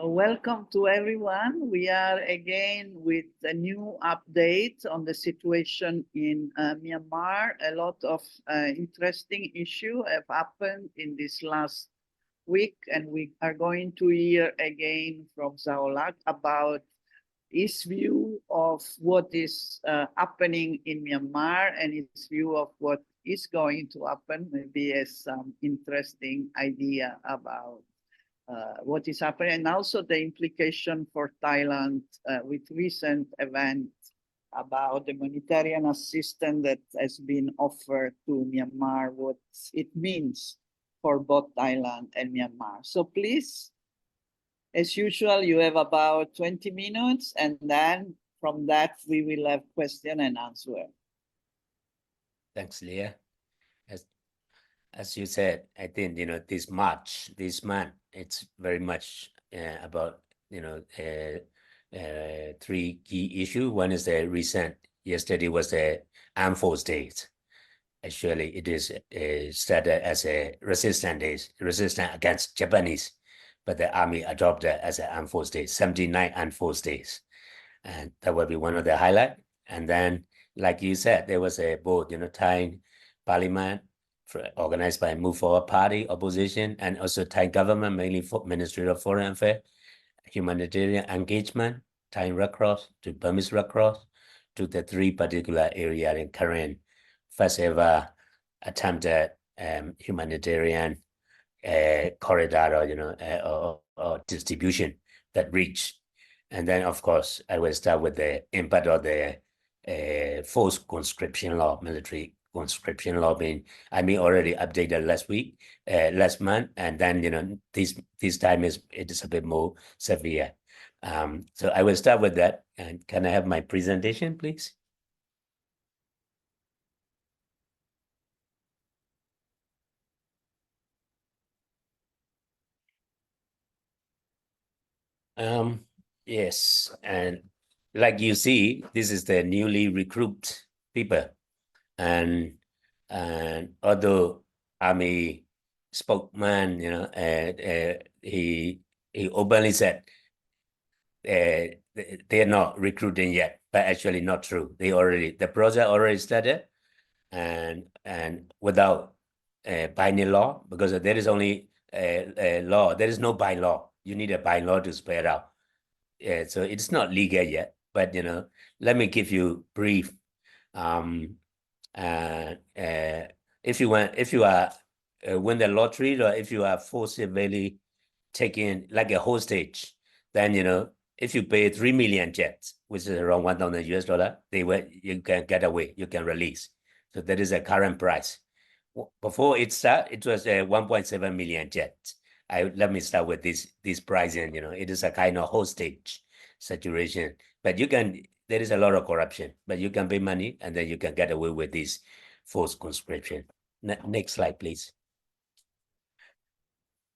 Welcome to everyone. We are again with a new update on the situation in Myanmar. A lot of interesting issues have happened in this last week, and we are going to hear again from Latt about his view of what is happening in Myanmar and his view of what is going to happen. Maybe as some interesting idea about what is happening, and also the implication for Thailand with recent events about the humanitarian assistance that has been offered to Myanmar, what it means for both Thailand and Myanmar. So please, as usual, you have about 20 minutes, and then from that, we will have question and answer. Thanks, Leah. As you said, I think, this month, it's very much about, three key issues. One is the recent, yesterday was the Armed Forces Days. Actually, it is started as a resistance against Japanese, but the army adopted as an Armed Forces Day, 79 Armed Forces Days. And that will be one of the highlights. And then, like you said, there was a vote, Thai parliament organized by Move Forward Party, opposition, and also Thai government, mainly for Ministry of Foreign Affairs, humanitarian engagement, Thai Red Cross to Burmese Red Cross, to the three particular areas in current first ever attempted humanitarian corridor, or distribution that reached. And then, of course, I will start with the impact of the forced conscription law, military conscription law being, already updated last month, and then, this time it is a bit more severe. So I will start with that. And can I have my presentation, please? Yes, and like you see, this is the newly recruited people, and although army spokesman, he openly said they are not recruiting yet, but actually not true. The project already started, and without binding law, because there is only a law. There is no bylaw. You need a bylaw to spell it out. So it's not legal yet, but let me give you brief. If you are win the lottery, or if you are forcibly taken like a hostage, then if you pay 3 million jets, which is around $1,000 you can get away, you can release. So that is a current price. Before it started, it was 1.7 million jets. Let me start with this pricing. It is a kind of hostage situation, but there is a lot of corruption, but you can pay money and then you can get away with this forced conscription. Next slide, please.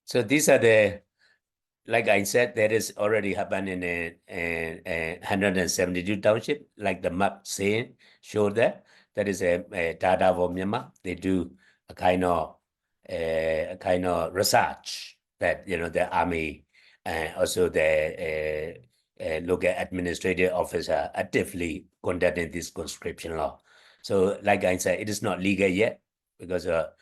So these are like I said, that is already happened in a 172 township, like the map showed that. That is a data for Myanmar. They do a kind of research that the army and also the local administrative officer actively conducting this conscription law. So like I said, it is not legal yet because there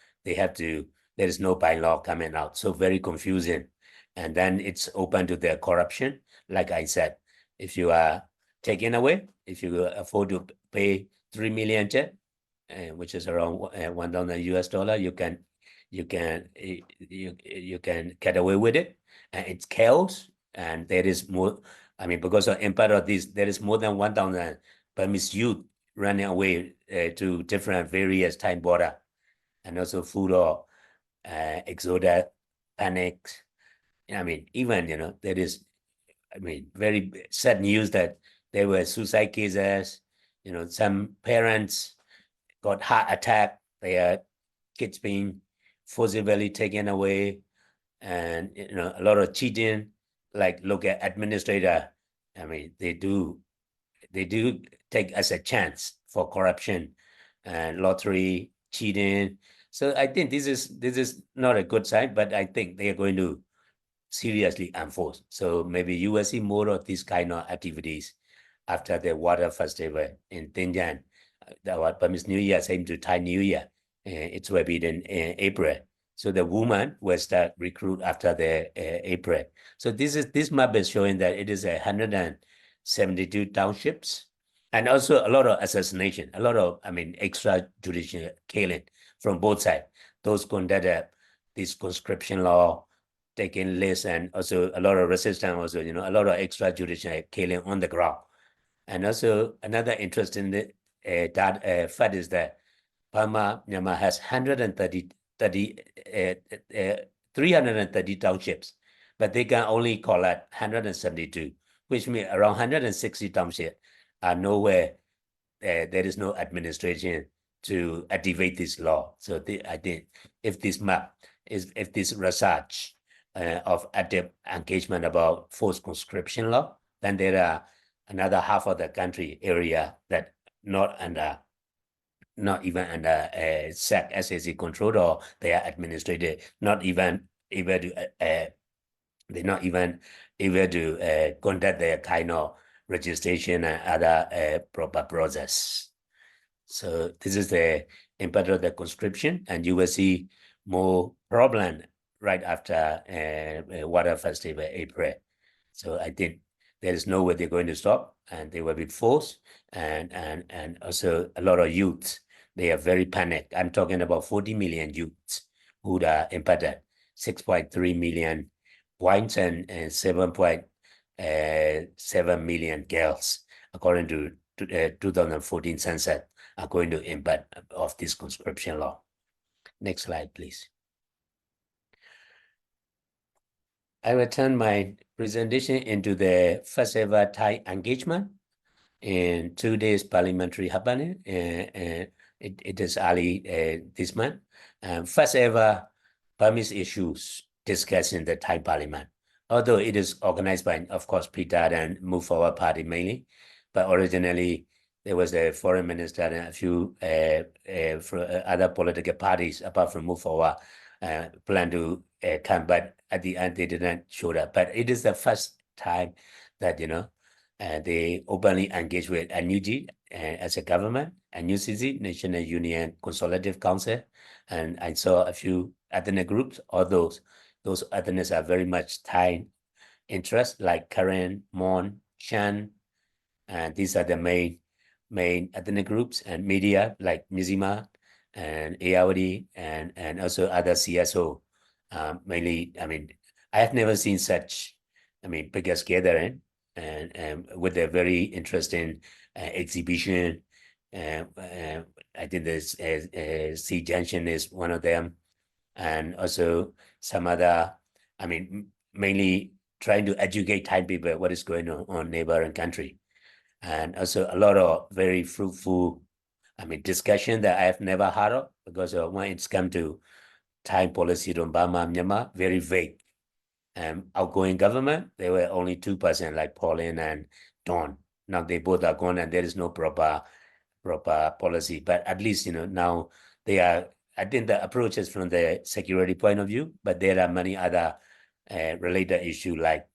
is no bylaw coming out. So very confusing. And then it's open to the corruption. Like I said, if you are taken away, if you afford to pay 3 million jet, which is around $1,000, you can get away with it. And it's chaos, and there is more. Because of impact of this, there is more than 1,000 Burmese youth running away to different various time border, and also food or exodus, panics. Even there is, very sad news that there were suicide cases. Some parents got heart attack, their kids being forcibly taken away, and a lot of cheating. Like look at administrator, they do take as a chance for corruption and lottery cheating. So I think this is not a good sign, but I think they are going to seriously enforced. So maybe you will see more of these kind of activities after the water festival in Tinjan. Our Burmese New Year, same to Thai New Year. It will be in April. So the woman will start recruit after the April. So this map is showing that it is 172 townships, and also a lot of assassination, a lot of extrajudicial killing from both sides. Those conducted this conscription law taking less, and also a lot of resistance, also a lot of extrajudicial killing on the ground. And also another interesting fact is that Burma, Myanmar has 330 townships, but they can only collect 172, which means around 160 townships are nowhere. There is no administration to activate this law. So I think if this research of active engagement about forced conscription law, then there are another half of the country area that not even under SEC control, or they are administrated, not even able to they're not even able to conduct their kind of registration and other proper process. So this is the impact of the conscription, and you will see more problem right after water festival April. So I think there is no way they're going to stop, and they will be forced, and also a lot of youths, they are very panicked. I'm talking about 40 million youths who are impacted, 6.3 million boys and 7.7 million girls, according to 2014 census, are going to impact of this conscription law. Next slide, please. I will turn my presentation into the first ever Thai engagement in 2 days parliamentary happening. It is early this month. First ever Burmese issues discussed in the Thai parliament. Although it is organized by, of course, PTAD and Move Forward Party mainly, but originally there was a foreign minister and a few other political parties apart from Move Forward plan to come, but at the end they didn't show up. But it is the first time that they openly engage with NUG as a government, NUCC, National Union Consultative Council, and I saw a few ethnic groups. All those ethnics are very much Thai interest, like Karen, Mon, Chan, and these are the main ethnic groups, and media like Mizzima and AOD and also other CSO. Mainly, I have never seen such, biggest gathering and with a very interesting exhibition. I think this SEA-Junction is one of them, and also some other, mainly trying to educate Thai people what is going on neighboring country. And also a lot of very fruitful, discussion that I have never heard of, because when it's come to Thai policy on Burma, Myanmar, very vague. Outgoing government, they were only 2%, like Pauline and Don. Now they both are gone, and there is no proper policy. But at least, now they are, I think the approach is from the security point of view, but there are many other related issues like,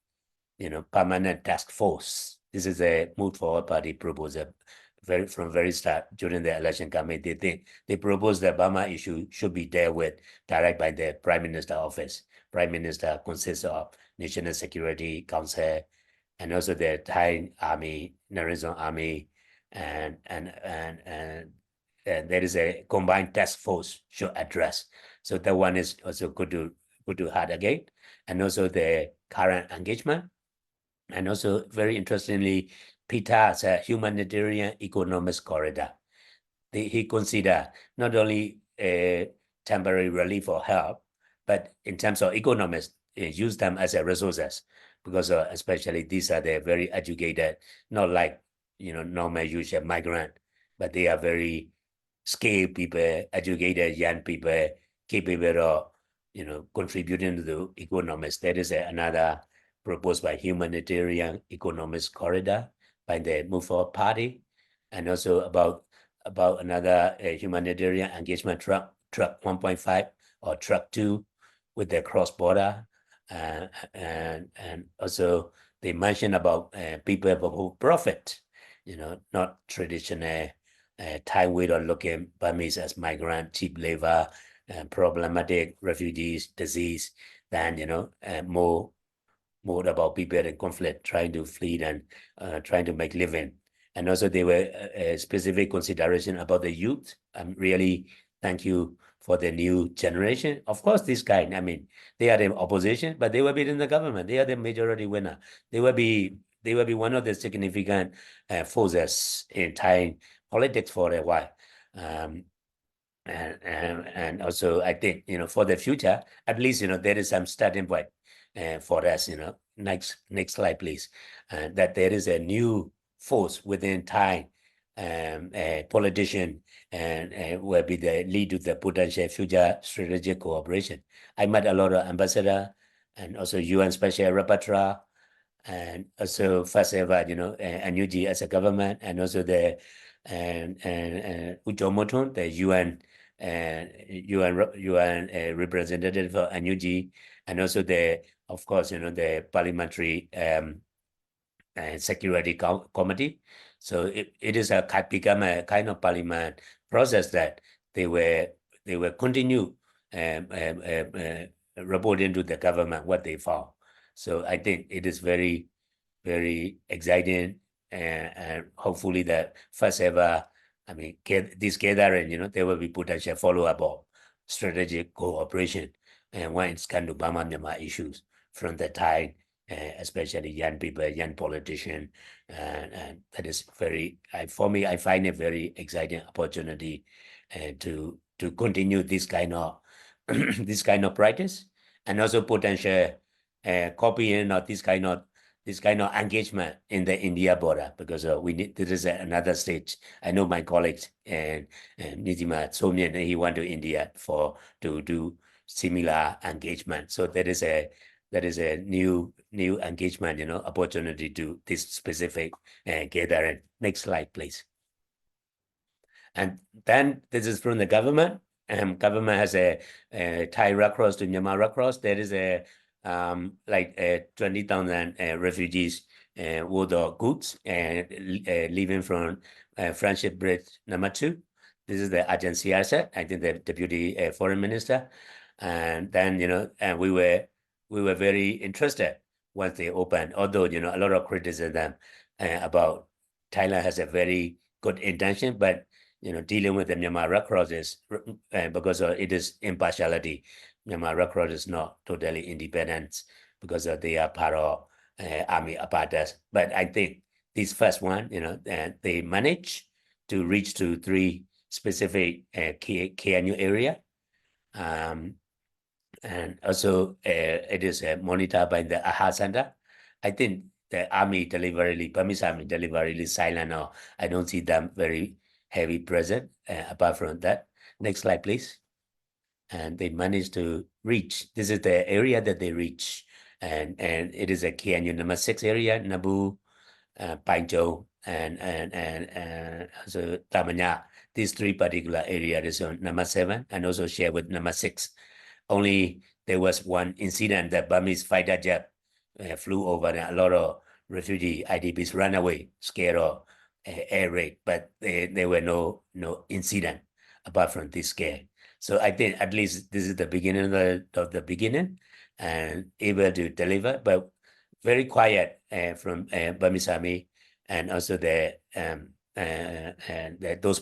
permanent task force. This is a Move Forward Party proposal. From very start during the election campaign, they proposed that Burma issue should be dealt with direct by the Prime Minister office. Prime Minister consists of National Security Council and also the Thai Army, National Army, and there is a combined task force should address. So that one is also good to have again, and also the current engagement, and also very interestingly, PETA as a humanitarian economic corridor. He considered not only a temporary relief or help, but in terms of economics, use them as a resources, because especially these are the very educated, not like normal usual migrant, but they are very skilled people, educated young people, capable of contributing to the economics. That is another proposed by humanitarian economics corridor by the Move Forward Party, and also about another humanitarian engagement truck 1.5 or truck 2 with the cross-border and also they mentioned about people who profit, not traditional Thai way of looking Burmese as migrant, cheap labor, problematic refugees, disease, than more about people in conflict trying to flee and trying to make living. And also they were a specific consideration about the youth. Really thank you for the new generation. Of course, this kind, they are the opposition, but they will be in the government. They are the majority winner. They will be one of the significant forces in Thai politics for a while. And also I think, for the future, at least, there is some starting point for us, next slide, please. That there is a new force within Thai politician and will be the lead to the potential future strategic cooperation. I met a lot of ambassador and also UN Special Rapporteur and also first ever, NUG as a government, and also the Ujomoton, the UN representative for NUG, and also of course, the parliamentary security committee. So it is become a kind of parliament process that they will continue reporting to the government what they found. So I think it is very, very exciting, and hopefully the first ever, this gathering, there will be potential follow-up of strategic cooperation and when it's come to Burma Myanmar issues from the Thai, especially young people, young politicians, and that is for me, I find it very exciting opportunity to continue this kind of this kind of practice, and also potential copying of this kind of engagement in the India border, because this is another stage. I know my colleagues and Mizzima Somian, he went to India to do similar engagement. So that is a new engagement, opportunity to this specific gathering. Next slide, please. And then this is from the government. Government has a Thai Red Cross to Myanmar Red Cross. There is like 20,000 refugees worth of goods leaving from Friendship Bridge number 2. This is the agency asset. I think the deputy foreign minister. And then, and we were very interested once they opened, although, a lot of criticism about Thailand has a very good intention, but dealing with the Myanmar Red Cross is because it is impartiality. Myanmar Red Cross is not totally independent because they are part of army apparatus. But I think this first one, they managed to reach to 3 specific KNU area. And also it is monitored by the AHA Center. I think the army deliberately, Burmese army deliberately silent now. I don't see them very heavy present apart from that. Next slide, please. And they managed to reach, this is the area that they reach. And it is a KNU number 6 area, Nabu, Pancho, and also Tamanya. These 3 particular areas is on number 7 and also share with number 6. Only there was one incident that Burmese fighter jet flew over, and a lot of refugee IDPs ran away, scared of air raid, but there were no incident apart from this scare. So I think at least this is the beginning of the beginning, and able to deliver, but very quiet from Burmese army and also those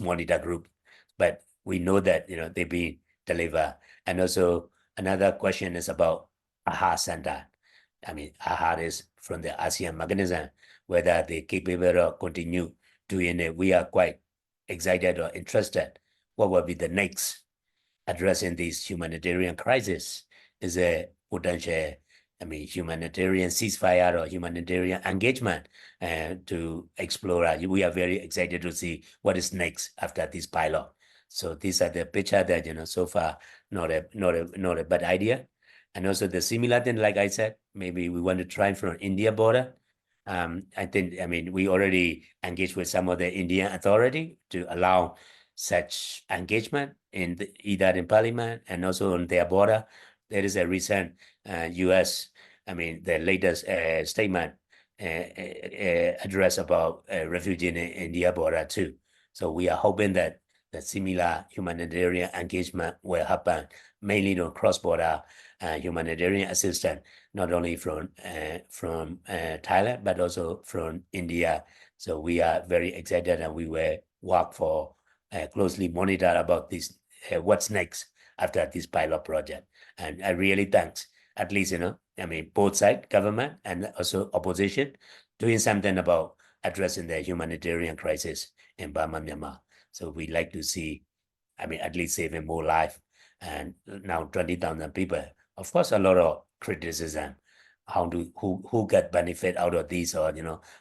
monitor group. But we know that they be delivered. And also another question is about AHA Center. AHA is from the ASEAN mechanism, whether they capable of continue doing it. We are quite excited or interested. What will be the next addressing this humanitarian crisis? Is a potential, humanitarian ceasefire or humanitarian engagement to explore. We are very excited to see what is next after this pilot. So these are the picture that, so far, not a bad idea. And also the similar thing, like I said, maybe we want to try from India border. I think, we already engaged with some of the Indian authority to allow such engagement either in parliament and also on their border there is a recent U.S., the latest statement address about refugee in India border too. So we are hoping that the similar humanitarian engagement will happen, mainly on cross-border humanitarian assistance, not only from Thailand, but also from India. So we are very excited, and we will work for closely monitor about this, what's next after this pilot project. And I really thanks, at least, both sides, government and also opposition, doing something about addressing the humanitarian crisis in Burma, Myanmar. So we like to see, at least saving more life. And now 20,000 people. Of course, a lot of criticism. Who get benefit out of this, or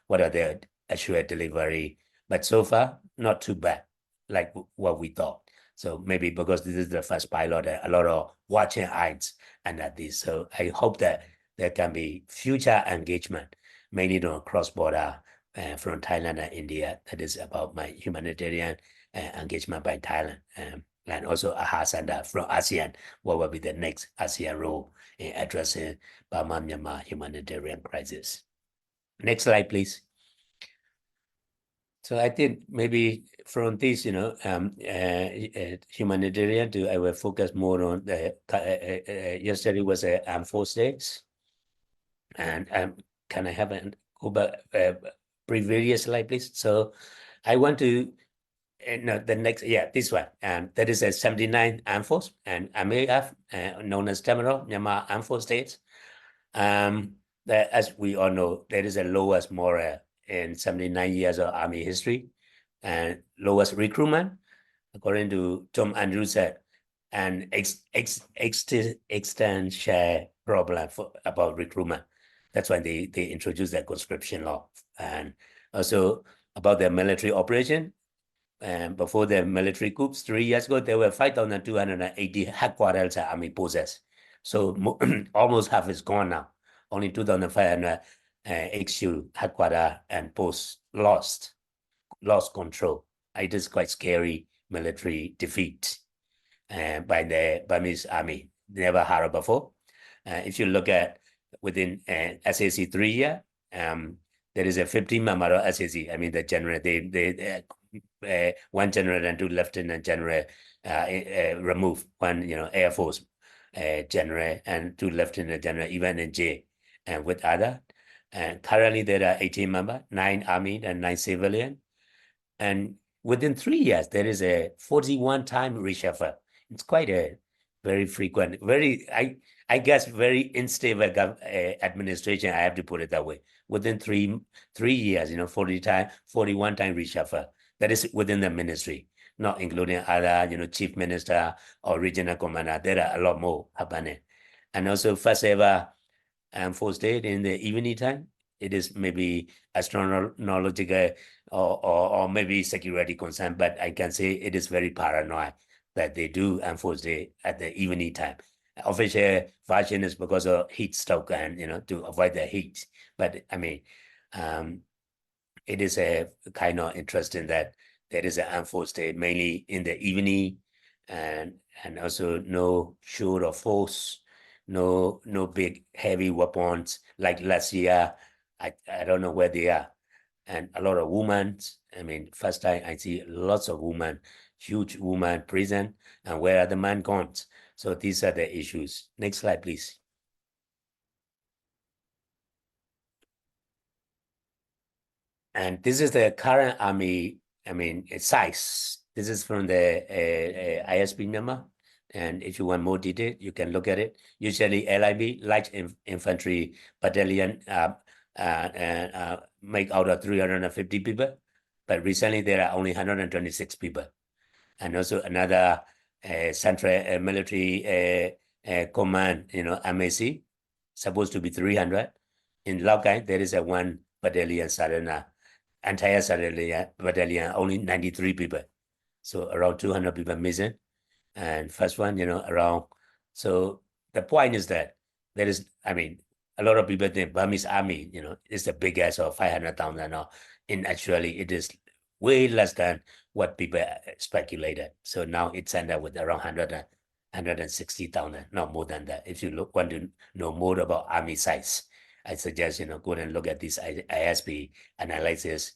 what are the actual delivery? But so far, not too bad, like what we thought. So maybe because this is the first pilot, a lot of watching eyes and at this. So I hope that there can be future engagement, mainly on cross-border from Thailand and India. That is about my humanitarian engagement by Thailand. And also AHA Center from ASEAN. What will be the next ASEAN role in addressing Burma, Myanmar humanitarian crisis? Next slide, please. So I think maybe from this, humanitarian I will focus more on the, yesterday was armed force days. And can I have go back, previous slide, please? So I want to, no, the next, this one. That is a 79th Armed Force, and MAF, known as Terminal Myanmar Armed Force States. That, as we all know, there is a lowest morale in 79 years of Army history, and lowest recruitment, according to Tom Andrews said, and extent share problem about recruitment. That's why they introduced that conscription law. And also about their military operation. And before the military coups 3 years ago, there were 5,280 headquarters Army possessed. So almost half is gone now. Only 2,500 HQ headquarters and posts lost control. It is quite scary military defeat by the Burmese army. Never heard of before. If you look at within SAC 3 year, there is a 15-member SAC. The general, they one general and 2 lieutenant general removed, one Air Force general and 2 lieutenant general, even in J, and with other. And currently there are 18 members, 9 army and 9 civilian. And within 3 years, there is a 41-time reshuffle. It's quite a very frequent, I guess, very unstable administration. I have to put it that way. Within three years, 41-time reshuffle. That is within the ministry, not including other, chief minister or regional commander. There are a lot more happening. And also first ever force date in the evening time. It is maybe astronomical or maybe security concern, but I can say it is very paranoid that they do enforce day at the evening time. Official version is because of heat stroke and to avoid the heat. But it is a kind of interesting that there is an enforced day mainly in the evening, and also no show of force, no big heavy weapons like last year. I don't know where they are. And a lot of women. First time I see lots of women, huge woman prison, and where are the men gone? So these are the issues. Next slide, please. And this is the current army, size. This is from the ISP Myanmar. And if you want more detail, you can look at it. Usually LIB, Light Infantry Battalion, make out of 350 people. But recently there are only 126 people. And also another Central Military Command, MAC, supposed to be 300. In Laogai, there is a 1 battalion, entire battalion, only 93 people. So around 200 people missing. And first one, around. So the point is that there is, a lot of people think Burmese army, is the biggest of 500,000. In actually, it is way less than what people speculated. So now it's ended with around 160,000, not more than that. If you want to know more about army size, I suggest, go and look at this ISP analysis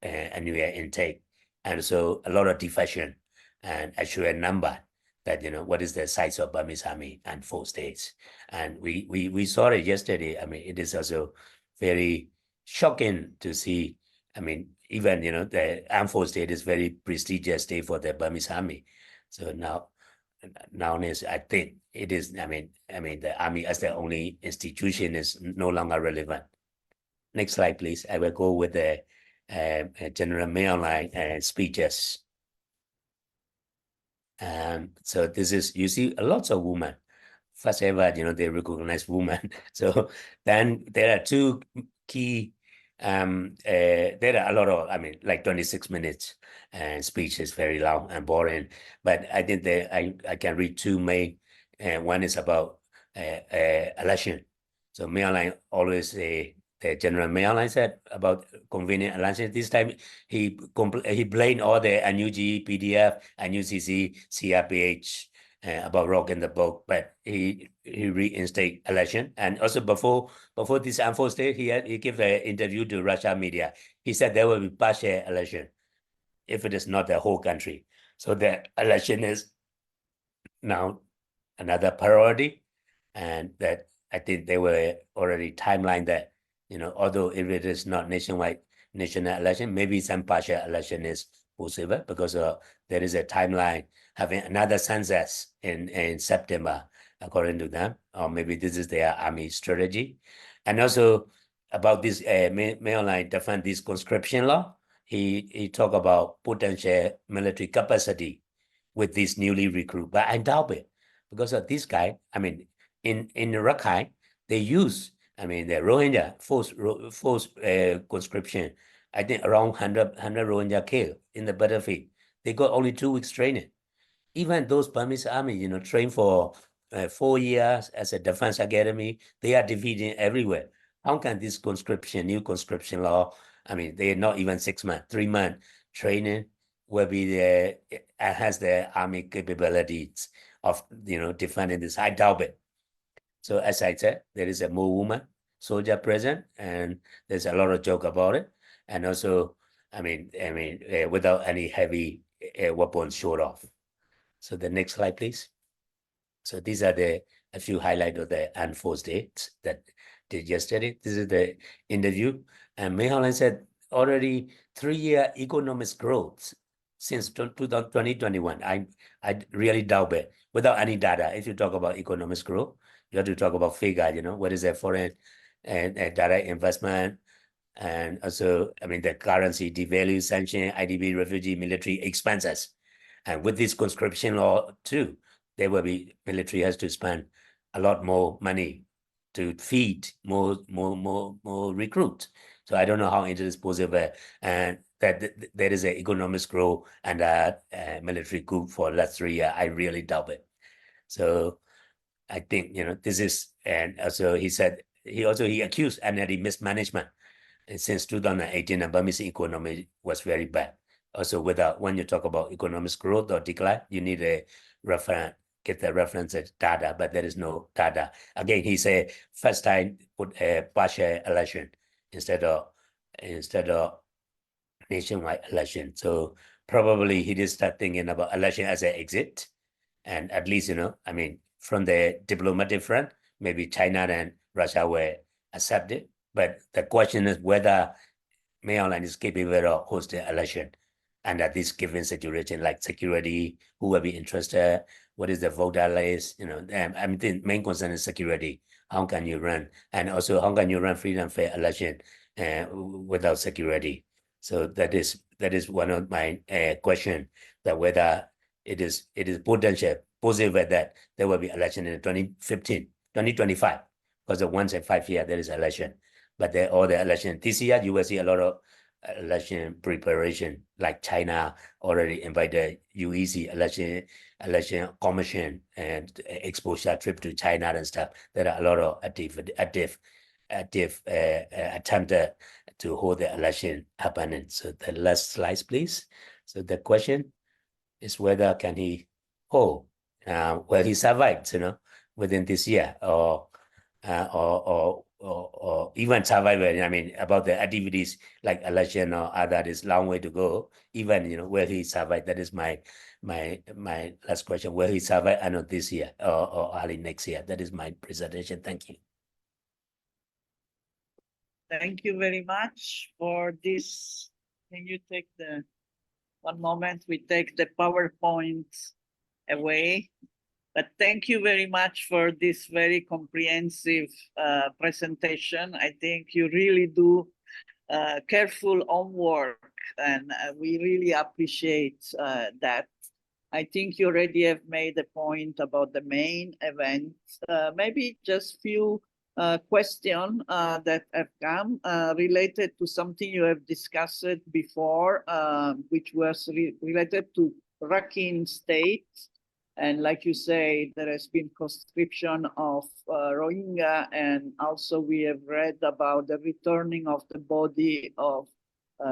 annual intake. And so a lot of defection and actual number that, what is the size of Burmese army and 4 states. And we saw it yesterday. I mean, it is also very shocking to see. I mean, even, the armed force state is very prestigious state for the Burmese army. So nowadays, I think it is, I mean, the army as the only institution is no longer relevant. Next slide, please. I will go with the General Mainline speeches. So this is, you see lots of women. First ever, they recognize women. So then there are 2 key, there are a lot of, I mean, like 26 minutes and speech is very long and boring. But I think I can read 2 main, one is about election. So Mainline always say, the General Mainline said about convenient election. This time he blamed all the NUG, PDF, NUCC, CRPH about rocking the boat, but he reinstate election. And also before this unfold state, he gave an interview to Russia media. He said there will be partial election if it is not the whole country. So the election is now another priority, and that I think they were already timeline that, although if it is not nationwide national election, maybe some partial election is possible because there is a timeline having another census in September, according to them, or maybe this is their army strategy. And also about this Mainline defend this conscription law, he talked about potential military capacity with this newly recruit, but I doubt it because of this guy. I mean, in Rakhine, they use, I mean, the Rohingya forced conscription. I think around 100 Rohingya killed in the battlefield. They got only 2 weeks training. Even those Burmese army, trained for 4 years as a defense academy, they are defeating everywhere. How can this new conscription law, I mean, they're not even 6 months, 3 months training will be has the army capabilities of, defending this? I doubt it. So as I said, there is a more woman soldier present, and there's a lot of joke about it. And also, I mean, without any heavy weapons showed off. So the next slide, please. So these are a few highlights of the unforced dates that did yesterday. This is the interview. And May Holland said already 3-year economic growth since 2021. I really doubt it. Without any data, if you talk about economic growth, you have to talk about figure, what is a foreign and direct investment. And also, I mean, the currency devalue, sanction, IDP, refugee, military expenses. And with this conscription law too, there will be, military has to spend a lot more money to feed more recruits. So I don't know how it is possible, and that there is an economic growth and a military coup for last 3 years. I really doubt it. So I think, this is, and also he said, he accused NLD mismanagement. And since 2018, the Burmese economy was very bad. Also, when you talk about economic growth or decline, you need a reference, get the reference data, but there is no data. Again, he said first time put a partial election instead of nationwide election. So probably he did start thinking about election as an exit. And at least, I mean, from the diplomatic front, maybe China and Russia were accepted. But the question is whether Mainline is capable of hosting election under this given situation, like security, who will be interested, what is the voter list, I mean, the main concern is security. How can you run? And also, how can you run free and fair election without security? So that is one of my question, that whether it is potential possible that there will be election in 2025, because once in 5 years there is election. But all the election this year, you will see a lot of election preparation, like China already invited UEC election commission and exposure trip to China and stuff. There are a lot of active attempt to hold the election happening. So the last slide, please. So the question is whether can he hold well, he survived, within this year, or even survival. I mean, about the activities like election or other, is long way to go. Even, will he survive? That is my last question. Will he survive? I know this year or early next year. That is my presentation. Thank you. Thank you very much for this. Can you take the one moment? We take the PowerPoint away. But thank you very much for this very comprehensive presentation. I think you really do careful homework, and we really appreciate that. I think you already have made a point about the main event. Maybe just few questions that have come related to something you have discussed before, which was related to Rakhine State. And like you say, there has been conscription of Rohingya, and also we have read about the returning of the body of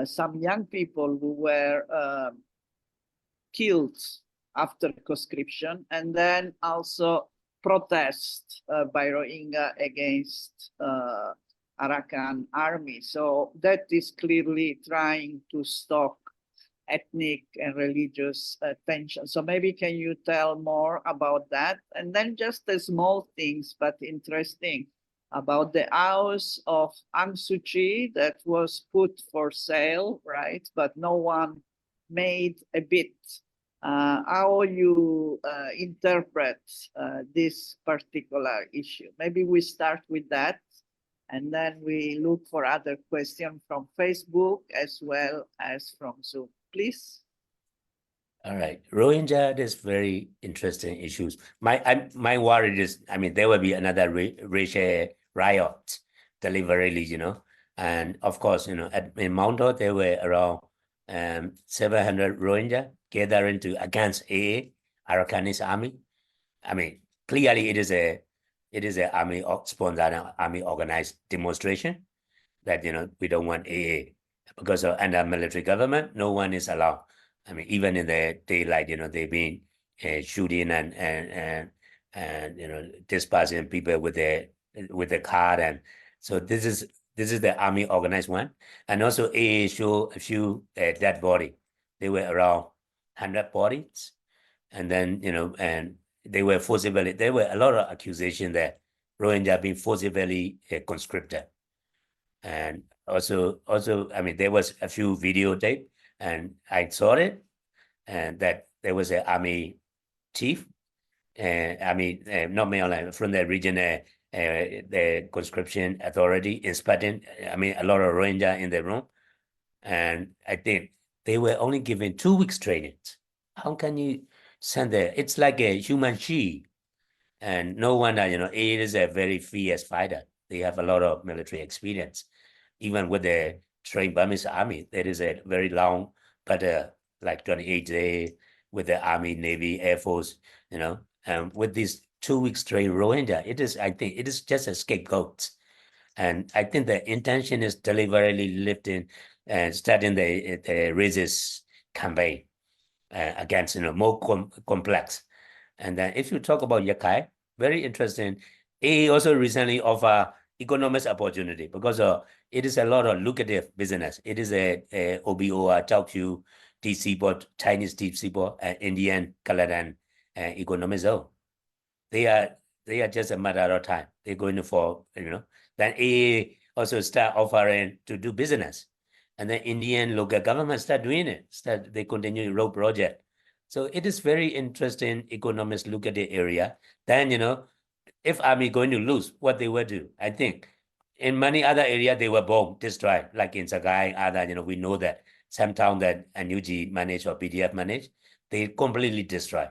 some young people who were killed after conscription, and then also protest by Rohingya against Arakan army. So that is clearly trying to stop ethnic and religious tension. So maybe can you tell more about that? And then just the small things, but interesting, about the house of Aung Suu Kyi that was put for sale, right? But no one made a bid. How you interpret this particular issue? Maybe we start with that, and then we look for other questions from Facebook as well as from Zoom. Please. All right, Rohingya is very interesting issues. My worry is, I mean, there will be another racial riot deliberately, and of course, in Mount there were around 700 Rohingya gathering against AA, Arakanese army. I mean, clearly it is a army sponsored, army organized demonstration that we don't want AA because of under military government. No one is allowed. I mean, even in the daylight, they've been shooting and dispersing people with the car, and so this is the army organized one, and also AA show a few dead body. They were around 100 bodies, and then and they were forcibly. There were a lot of accusation that Rohingya being forcibly conscripted, and also I mean there was a few videotape, and I saw it, and that there was an army chief, I mean not mainland from the region, the conscription authority inspecting. I mean a lot of Rohingya in the room, and I think they were only given 2 weeks training. How can you send there? It's like a human shield, and no wonder it is a very fierce fighter. They have a lot of military experience. Even with the trained Burmese army, there is a very long, but like 28 days with the army, navy, air force, and with these 2 weeks trained Rohingya, I think it is just a scapegoat. And I think the intention is deliberately lifting and starting the racist campaign against, more complex. And then if you talk about Yakai, very interesting. He also recently offer economic opportunity because it is a lot of lucrative business. It is a OBO, Chaoqiu, deep seaport, Chinese deep seaport, and Indian Kaladan economic zone. They are just a matter of time. They're going for, then AA also start offering to do business. And then Indian local government start doing it. They continue road project. So it is very interesting economics look at the area. Then, if army going to lose, what they will do? I think in many other areas, they were bombed, destroyed, like in Sagai, other, we know that some town that NUG managed or PDF managed, they completely destroy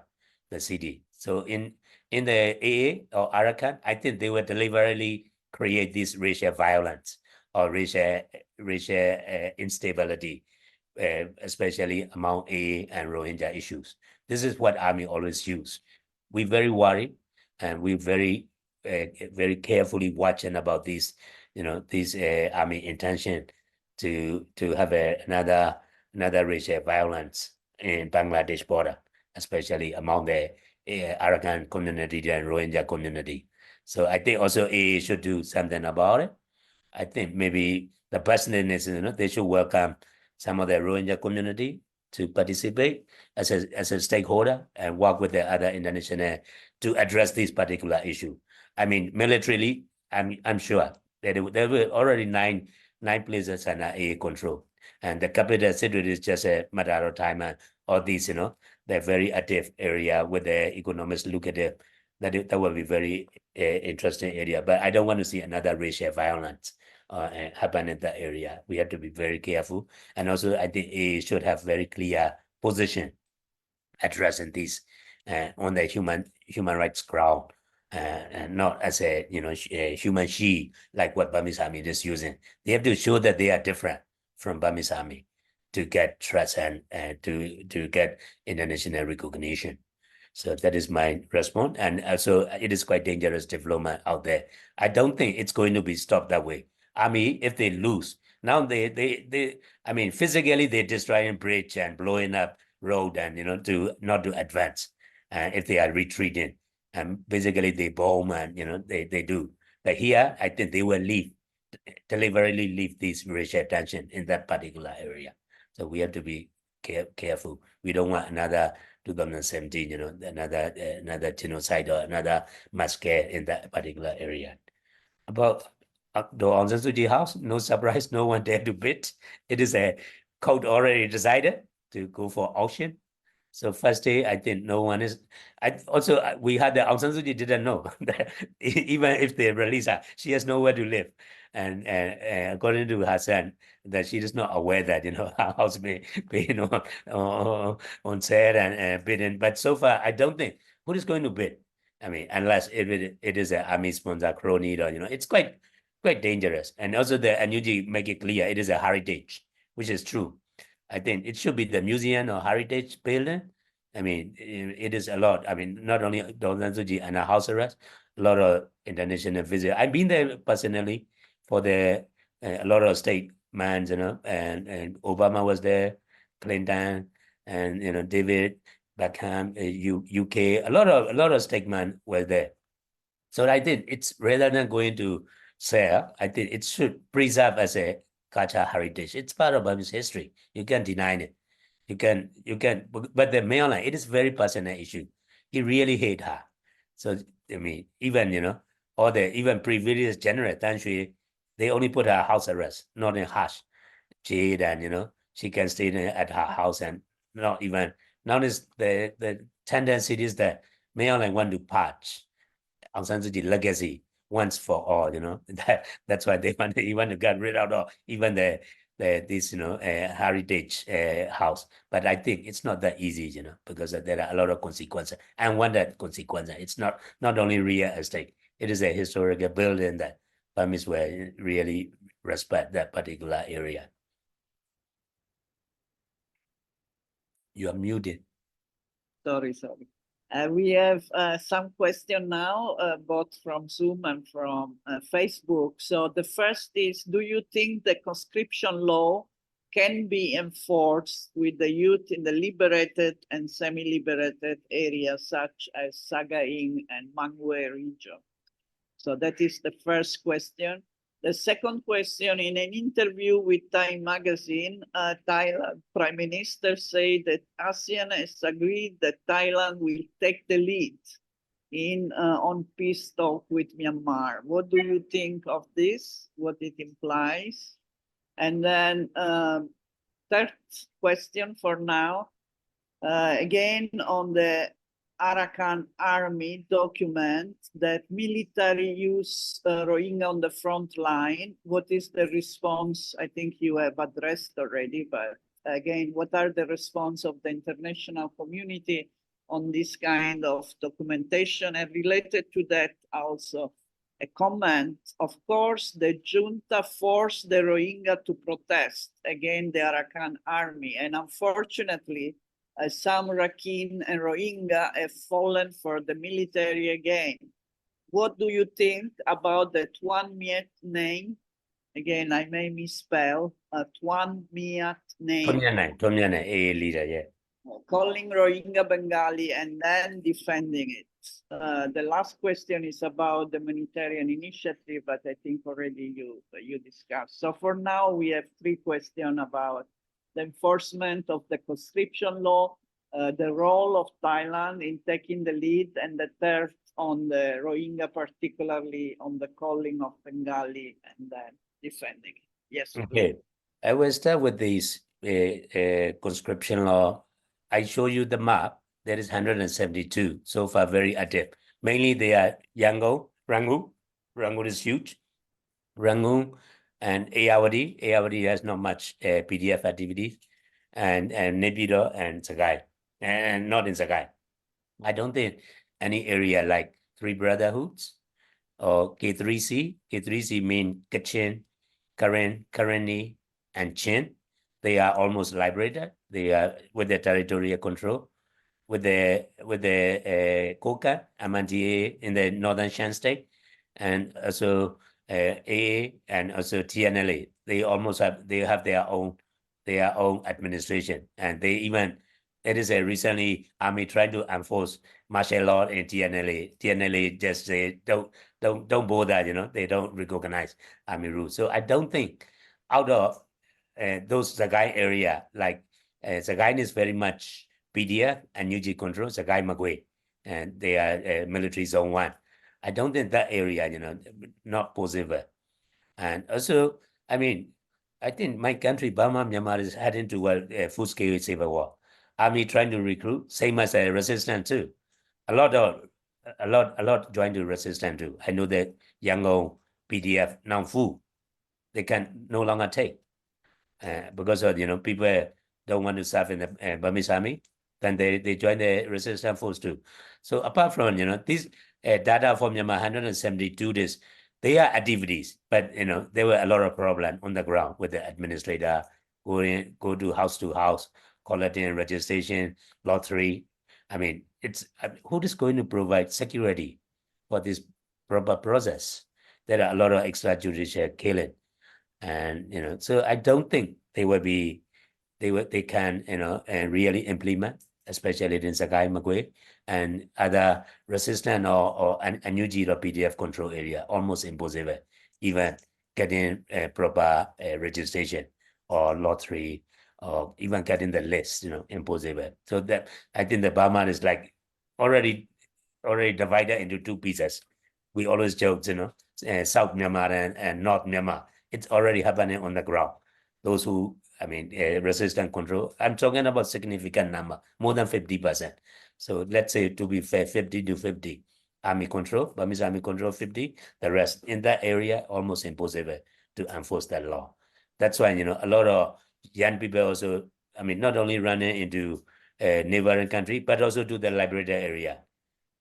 the city. So in the AA or Arakan, I think they will deliberately create this racial violence or racial instability, especially among AA and Rohingya issues. This is what army always use. We're very worried, and we're very carefully watching about this, this army intention to have another racial violence in Bangladesh border. especially among the Arakan community and Rohingya community. So I think also AA should do something about it. I think maybe the president is, they should welcome some of the Rohingya community to participate as a stakeholder and work with the other international to address this particular issue. I mean, militarily, I'm sure that there were already nine places under AA control, and the capital city is just a matter of time. And all these, they're very active area with the economics lucrative. That will be very interesting area. But I don't want to see another racial violence happen in that area. We have to be very careful. And also, I think it should have very clear position addressing this on the human rights ground, and not as a human shield like what Burmese army is using. They have to show that they are different from Burmese army to get trust and to get international recognition. So that is my response. And also, it is quite dangerous development out there. I don't think it's going to be stopped that way. Army, if they lose, now I mean, physically they're destroying bridge and blowing up road and to not to advance. And if they are retreating, and basically they bomb and they do. But here, I think they will deliberately leave this racial tension in that particular area. So we have to be careful. We don't want another 2017, another genocide or another massacre in that particular area. About the Aung San Suu Kyi house, no surprise, no one dare to bid. It is a court already decided to go for auction. So first day, I think no one is. We had the Aung San Suu Kyi didn't know that even if they release her, she has nowhere to live, and according to her son, that she is not aware that her house may be on sale and bidding. But so far, I don't think who is going to bid. I mean, unless it is an army sponsor crony, or it's quite dangerous. And also the NUG make it clear it is a heritage, which is true. I think it should be the museum or heritage building. I mean, it is a lot. I mean, not only Aung San Suu Kyi and a house arrest, a lot of international visitors. I've been there personally for a lot of statements, and Obama was there, Clinton, and David Beckham, UK. A lot of statements were there. So I think it's rather than going to sell, I think it should preserve as a cultural heritage. It's part of Burmese history. You can't deny it. You can, but the mainland, it is very personal issue. He really hate her. So I mean, even even previous general Tan Shui, they only put her house arrest, not in hush. Jade, and she can stay at her house and not even. Now is the tendency is that mainland want to patch Aung San Suu Kyi legacy once for all. That's why they want to get rid of even this heritage house. But I think it's not that easy, because there are a lot of consequences. And one that consequence, it's not only real estate. It is a historical building that Burmese will really respect that particular area. You are muted. Sorry. We have some question now, both from Zoom and from Facebook. So the first is, do you think the conscription law can be enforced with the youth in the liberated and semi-liberated areas such as Sagaing and Mangwe region? So that is the first question. The second question, in an interview with Time magazine, Thailand Prime Minister said that ASEAN has agreed that Thailand will take the lead on peace talk with Myanmar. What do you think of this? What it implies? And then third question for now, again on the Arakan army document that military use Rohingya on the front line. What is the response? I think you have addressed already, but again, what are the response of the international community on this kind of documentation? And related to that also, a comment, of course, the junta forced the Rohingya to protest against the Arakan army, and unfortunately, some Rakhine and Rohingya have fallen for the military again. What do you think about the Tuan Miet name? Again, I may misspell Tuan Miet name. Tom Nyan, AA leader, yeah. calling Rohingya Bengali and then defending it. The last question is about the humanitarian initiative, but I think already you discussed. So for now, we have three questions about the enforcement of the conscription law, the role of Thailand in taking the lead, and the third on the Rohingya, particularly on the calling of Bengali and then defending it. Yes. Okay, I will start with this conscription law. I show you the map. There is 172 so far, very active. Mainly they are Yangon, Rangoon. Rangoon is huge. Rangoon and Ayeyarwady. Ayeyarwady has not much PDF activities, and Naypyidaw and Sagai, and not in Sagai. I don't think any area like Three Brotherhoods or K3C. K3C mean Kachin, Karen, Karenni, and Chin. They are almost liberated. They are with their territorial control. With the Koka, Amantie in the northern Shan state, and also AA and also TNLA. They almost have their own administration, and they even it is a recently army trying to enforce martial law in TNLA. TNLA just say don't bother, they don't recognize army rules. So I don't think out of those Sagai area, like Sagai is very much PDF and UG control, Sagai Magwe, and they are military zone 1. I don't think that area, not possible. And also, I mean, I think my country, Burma, Myanmar, is heading to a full-scale civil war. Army trying to recruit, same as a resistance too. A lot joined to resistance too. I know that Yangon PDF now full, they can no longer take because of people don't want to serve in the Burmese army. Then they join the resistance force too. So apart from this data from Myanmar 172 days, they are activities, but there were a lot of problems on the ground with the administrator go to house, collecting registration, lottery. I mean, who is going to provide security for this proper process? There are a lot of extrajudicial killing, and so I don't think they can really implement, especially in Sagai Magwe and other resistant or unusual or PDF control area, almost impossible, even getting proper registration or lottery or even getting the list, impossible. So that I think the Burma is like already divided into two pieces. We always joke, South Myanmar and North Myanmar. It's already happening on the ground. Those who resistance control. I'm talking about significant number, more than 50%. So let's say to be fair, 50 to 50. Army control, Burmese army control 50. The rest in that area, almost impossible to enforce that law. That's why, a lot of young people also, not only running into a neighboring country, but also to the liberated area.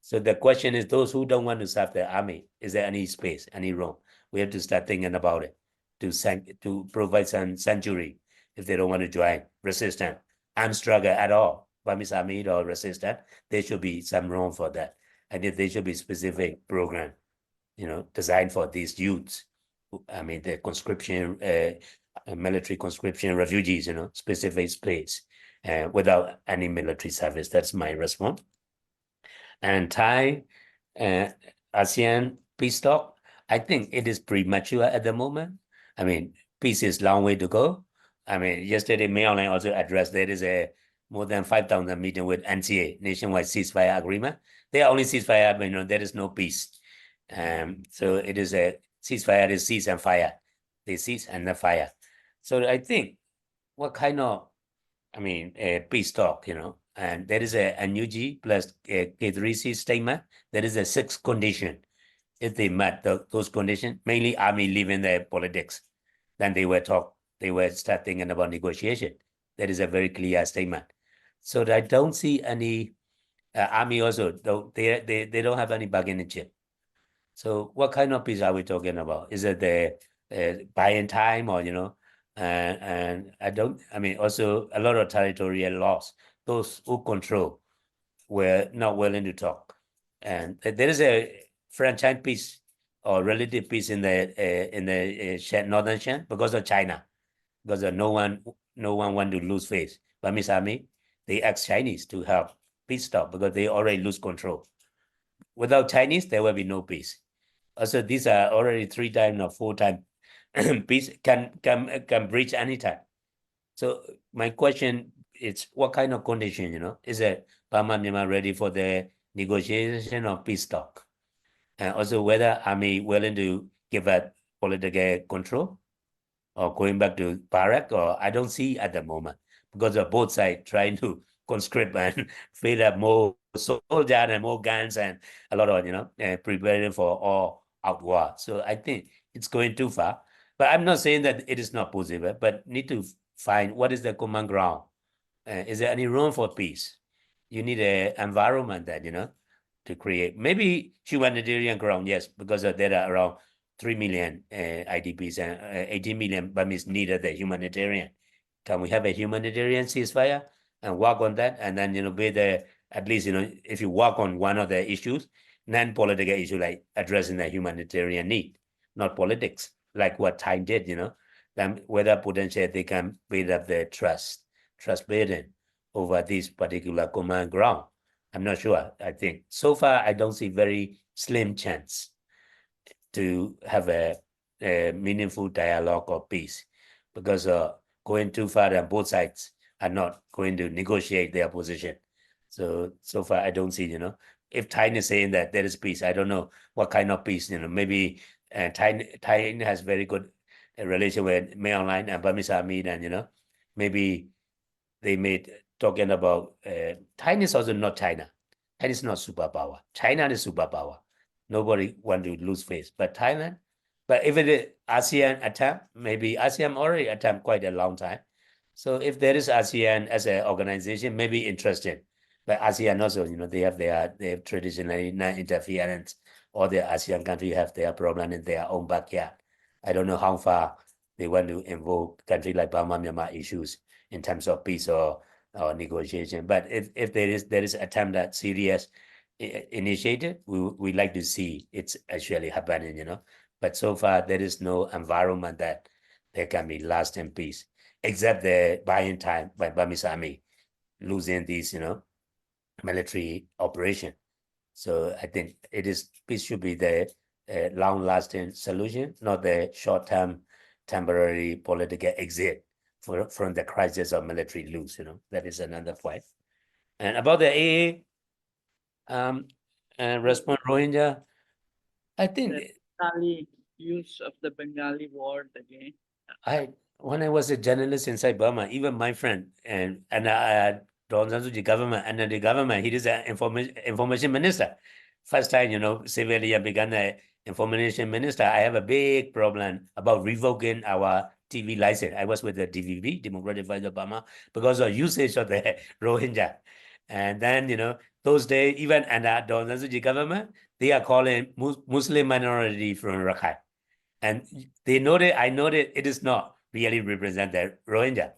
So the question is, those who don't want to serve the army, is there any space, any room? We have to start thinking about it to provide some sanctuary if they don't want to join resistance. Armed struggle at all, Burmese army or resistance, there should be some room for that. And if there should be specific program, designed for these youths. The conscription, military conscription refugees, specific space without any military service. That's my response. And Thai ASEAN peace talk, I think it is premature at the moment. Peace is a long way to go. Yesterday, Mayoline also addressed there is a more than 5,000 meeting with NCA, Nationwide Ceasefire Agreement. They are only ceasefire, but there is no peace. So it is a ceasefire, is cease and fire. They cease and then fire. So I think what kind of, peace talk, and there is a NUG plus a K3C statement. There is a 6 condition. If they met those conditions, mainly army leaving the politics, then they were start thinking about negotiation. That is a very clear statement. So I don't see any army also, they don't have any bargaining chip. So what kind of peace are we talking about? Is it the buying time or, and I don't, also a lot of territorial loss. Those who control were not willing to talk. And there is a franchise peace or relative peace in the northern Shan because of China, because no one want to lose face. Burmese army they ask Chinese to help peace talk because they already lose control. Without Chinese, there will be no peace. Also, these are already 3 times or 4 times peace can breach anytime. So my question is, what kind of condition, is it Burma Myanmar ready for the negotiation of peace talk? And also whether army willing to give up political control or going back to barrack, or I don't see at the moment because of both sides trying to conscript and feed up more soldiers and more guns and a lot of, preparing for all out war. So I think it's going too far. But I'm not saying that it is not possible, but need to find what is the common ground. Is there any room for peace? You need an environment that, to create. Maybe humanitarian ground, yes, because there are around 3 million IDPs and 18 million Burmese needed the humanitarian. Can we have a humanitarian ceasefire and work on that? And then, be there, at least, if you work on one of the issues, non-political issue like addressing the humanitarian need, not politics, like what Thai did, then whether potentially they can build up the trust building over this particular common ground. I'm not sure. I think so far I don't see very slim chance to have a meaningful dialogue or peace because going too far and both sides are not going to negotiate their position. So far I don't see, if Thai is saying that there is peace, I don't know what kind of peace, maybe Thai has very good relation with May Online and Burmese Army, and, maybe they made talking about China is also not China. China is not superpower. China is superpower. Nobody want to lose face. But Thailand, but if it is ASEAN attempt, maybe ASEAN already attempt quite a long time. So if there is ASEAN as an organization, maybe interesting. But ASEAN also, they have traditionally non-interference. All the ASEAN countries have their problem in their own backyard. I don't know how far they want to involve countries like Burma, Myanmar issues in terms of peace or negotiation. But if there is attempt at serious initiative, we like to see it's actually happening, But so far there is no environment that there can be lasting peace, except the buying time by Burmese army losing these, military operation. So I think peace should be the long-lasting solution, not the short-term temporary political exit from the crisis of military lose, that is another point. And about the AA and respond Rohingya, I think The Bengali use of the Bengali word again. when I was a journalist inside Burma, even my friend and Dawn San Suu Kyi government and the government, he is an information minister. First time, civilian began the information minister. I have a big problem about revoking our TV license. I was with the DVB, Democratic Voice of Burma, because of usage of the Rohingya. And then, those days, even under Dawn San Suu Kyi government, they are calling Muslim minority from Rakhine. And I noted it is not really represent the Rohingya.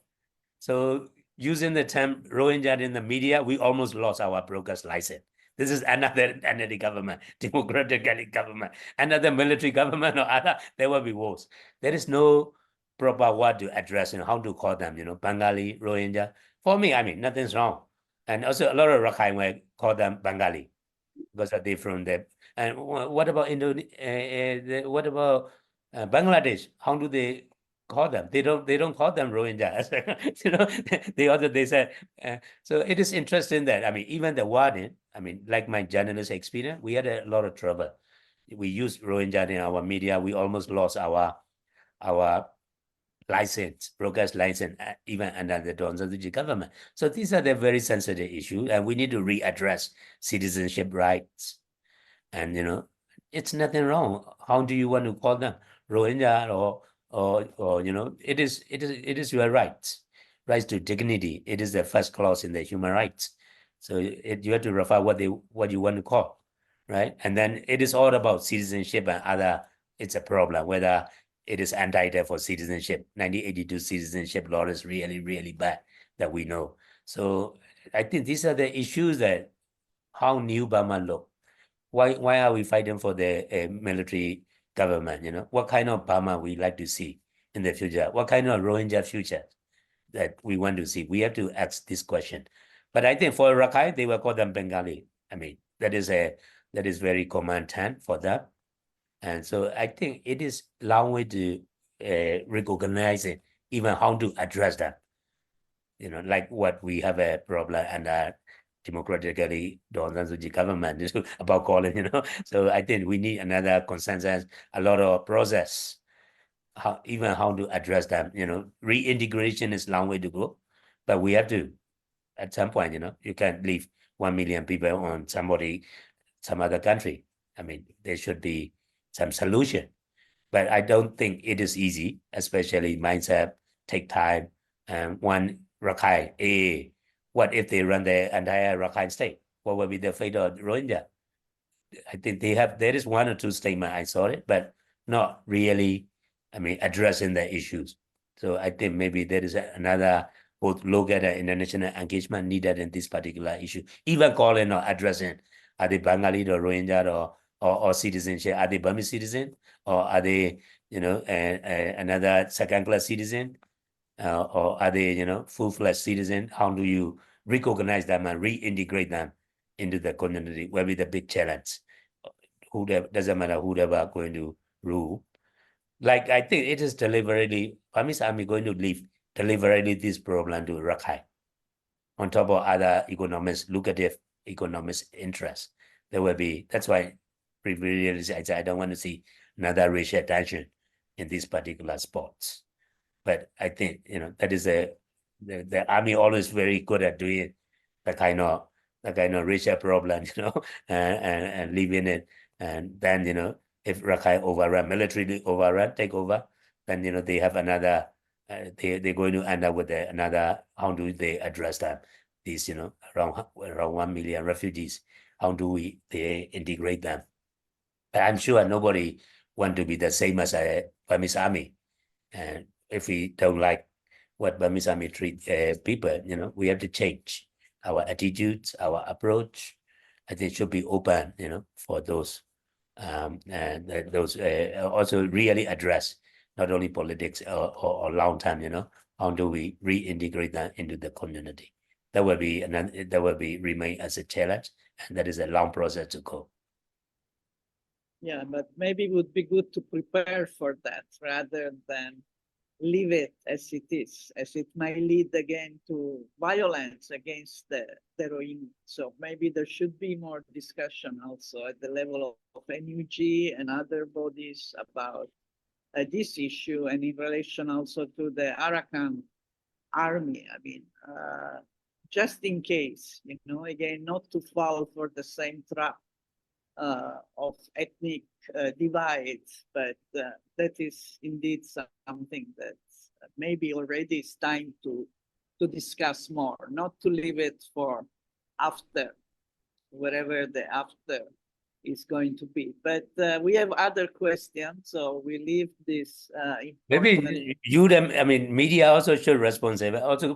So using the term Rohingya in the media, we almost lost our broadcast license. This is another government, democratic government, another military government or other, there will be wars. There is no proper word to address and how to call them, Bengali, Rohingya. For me, nothing's wrong. And also a lot of Rakhine will call them Bengali because they from there. And what about what about Bangladesh? How do they call them? They don't call them Rohingya. They said. So it is interesting that even the warden, like my journalist experience, we had a lot of trouble. We used Rohingya in our media. We almost lost our license, broadcast license, even under the Dawn San Suu Kyi government. So these are the very sensitive issues, and we need to readdress citizenship rights. And it's nothing wrong. How do you want to call them Rohingya or it is your rights to dignity. It is the first clause in the human rights. So you have to refer what you want to call, right? And then it is all about citizenship and other. It's a problem whether it is entitled for citizenship. 1982 citizenship law is really, really bad that we know. So I think these are the issues that how new Burma look. Why are we fighting for the military government? What kind of Burma we like to see in the future? What kind of Rohingya future that we want to see? We have to ask this question. But I think for Rakhine, they will call them Bengali. I mean, that is very common term for them. And so I think it is a long way to recognize it, even how to address them. Like what we have a problem and democratically the government is about calling, So I think we need another consensus, a lot of process, how to address them. Reintegration is a long way to go, but we have to, at some point, you can't leave 1 million people on some other country. I mean, there should be some solution, but I don't think it is easy, especially mindset, take time. And one Rakhine, what if they run the entire Rakhine state? What will be the fate of Rohingya? I think there is one or two statements I saw it, but not really, addressing the issues. So I think maybe there is another both look at the international engagement needed in this particular issue, even calling or addressing, are they Bengali or Rohingya or citizenship? Are they Burmese citizen or are they, another second-class citizen? Or are they, full-fledged citizen? How do you recognize them and reintegrate them into the community? Will be the big challenge. Doesn't matter who they are going to rule. Like I think it is deliberately, Burmese army going to leave deliberately this problem to Rakhine, on top of other lucrative economic interests. There will be, that's why previously I said I don't want to see another racial tension in these particular spots. But I think, that is the army always very good at doing the kind of racial problem, and leaving it. And then, if Rakhine overrun, militarily overrun, take over, then, they have another, they're going to end up with another, how do they address that? These, around 1 million refugees, how do they integrate them? But I'm sure nobody want to be the same as a Burmese army. And if we don't like what Burmese army treat people, we have to change our attitudes, our approach. I think it should be open, for those, and those also really address not only politics or long term, how do we reintegrate that into the community? That will be remain as a challenge, and that is a long process to go. Yeah, but maybe it would be good to prepare for that rather than leave it as it is, as it might lead again to violence against the Rohingya. So maybe there should be more discussion also at the level of NUG and other bodies about this issue, and in relation also to the Arakan army. I mean, just in case, again, not to fall for the same trap of ethnic divides, but that is indeed something that maybe already is time to discuss more, not to leave it for after, wherever the after is going to be. But we have other questions, so we leave this. Maybe you, media also should respond. Also,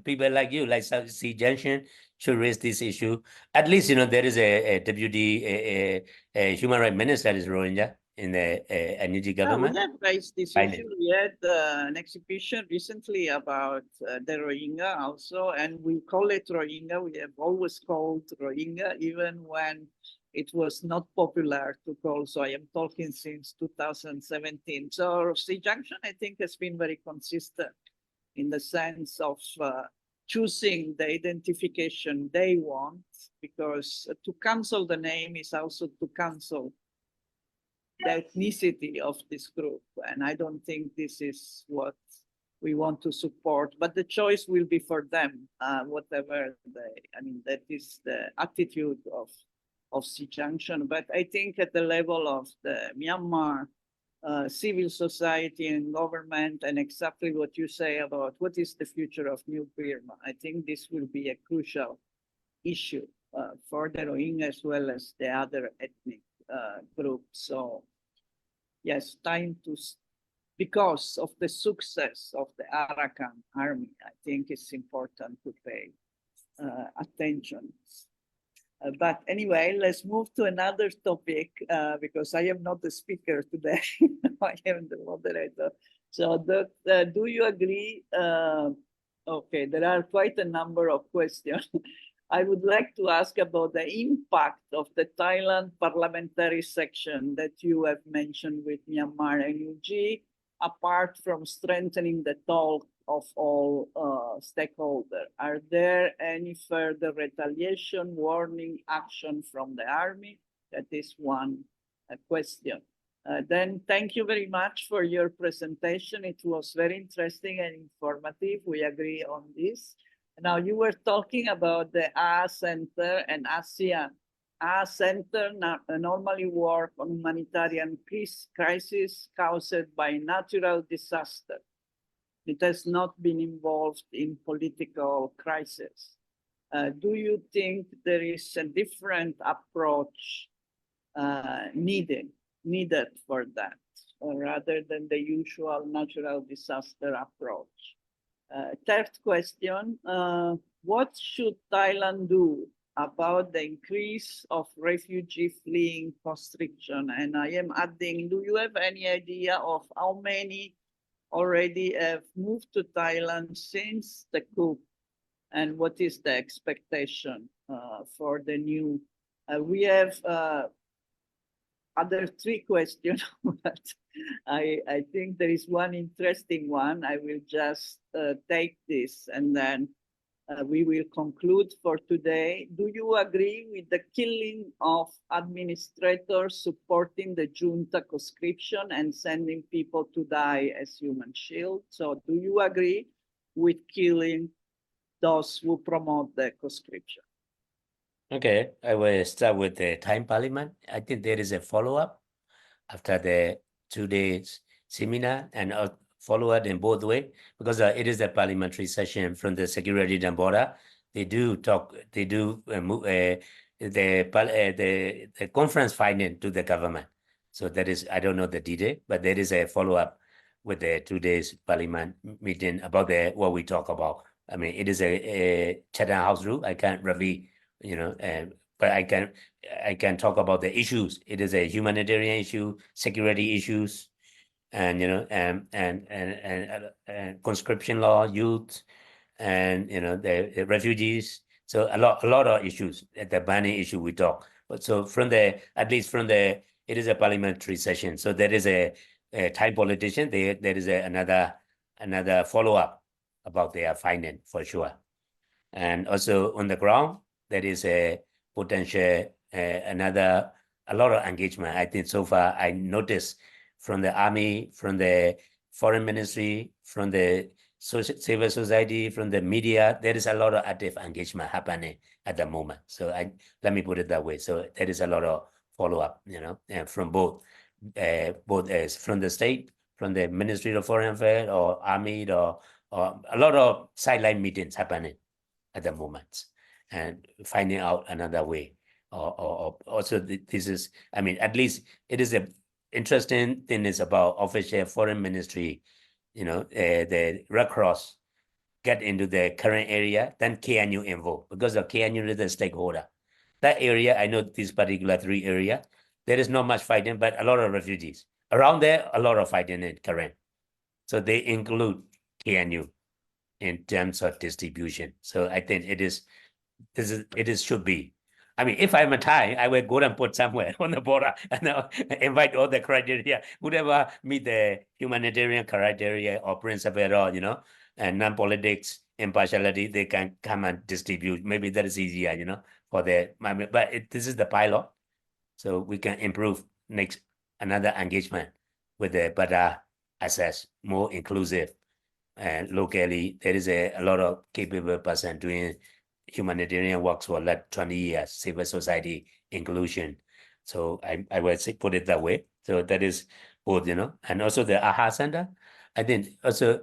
people like you, like SEA-Junction, should raise this issue. At least, there is a deputy a human rights minister is Rohingya in the NUG government. We have raised this issue. We had an exhibition recently about the Rohingya also, and we call it Rohingya. We have always called Rohingya, even when it was not popular to call. So I am talking since 2017. So SEA-Junction, I think, has been very consistent in the sense of choosing the identification they want, because to cancel the name is also to cancel the ethnicity of this group. And I don't think this is what we want to support, but the choice will be for them, whatever that is the attitude of SEA-Junction. But I think at the level of the Myanmar civil society and government, and exactly what you say about what is the future of New Burma, I think this will be a crucial issue for the Rohingya as well as the other ethnic groups. So yes, time to, because of the success of the Arakan army, I think it's important to pay attention. But anyway, let's move to another topic because I am not the speaker today. I am the moderator. So do you agree Okay, there are quite a number of questions. I would like to ask about the impact of the Thailand parliamentary section that you have mentioned with Myanmar and UG, apart from strengthening the talk of all stakeholders. Are there any further retaliation, warning, action from the army? That is one question. Then thank you very much for your presentation. It was very interesting and informative. We agree on this. Now you were talking about the A Center and ASEAN. A Center normally work on humanitarian crisis caused by natural disaster. It has not been involved in political crisis. Do you think there is a different approach needed for that, rather than the usual natural disaster approach? Third question, what should Thailand do about the increase of refugee fleeing constriction? And I am adding, do you have any idea of how many already have moved to Thailand since the coup? And what is the expectation for the new? We have other three questions, but I think there is one interesting one. I will just take this and then we will conclude for today. Do you agree with the killing of administrators supporting the junta conscription and sending people to die as human shield? So do you agree with killing those who promote the conscription? Okay, I will start with the Thai Parliament. I think there is a follow-up after the 2 days seminar and a follow-up in both way because it is a parliamentary session from the security and border. They do talk. They do move the conference finding to the government. So that is, I don't know the detail, but there is a follow-up with the 2 days parliament meeting about what we talk about. I mean, it is a Chatham House rule. I can't really, but I can talk about the issues. It is a humanitarian issue, security issues, and and conscription law, youth, and the refugees. So a lot of issues. The banning issue we talk. But so it is a parliamentary session. So there is a Thai politician. There is another follow up about their finding for sure. And also on the ground, there is a potential a lot of engagement. I think so far I noticed from the army, from the foreign ministry, from the civil society, from the media, there is a lot of active engagement happening at the moment. So let me put it that way. So there is a lot of follow-up, from both from the state, from the Ministry of Foreign Affairs or army or a lot of sideline meetings happening at the moment and finding out another way. Or also this is, I mean, at least it is a interesting thing is about official foreign ministry, the Red Cross get into the current area, then KNU involved because the KNU is the stakeholder. That area, I know these particular three areas, there is not much fighting, but a lot of refugees. Around there, a lot of fighting in current. So they include KNU in terms of distribution. So I think should be. I mean, if I'm a Thai, I will go and put somewhere on the border and invite all the criteria, whoever meet the humanitarian criteria or principle at all, and non-politics, impartiality, they can come and distribute. Maybe that is easier, but this is the pilot. So we can improve next another engagement with the better access, more inclusive. And locally, there is a lot of capable person doing humanitarian works for like 20 years, civil society inclusion. So I would say put it that way. So that is both, and also the AHA Center. I think also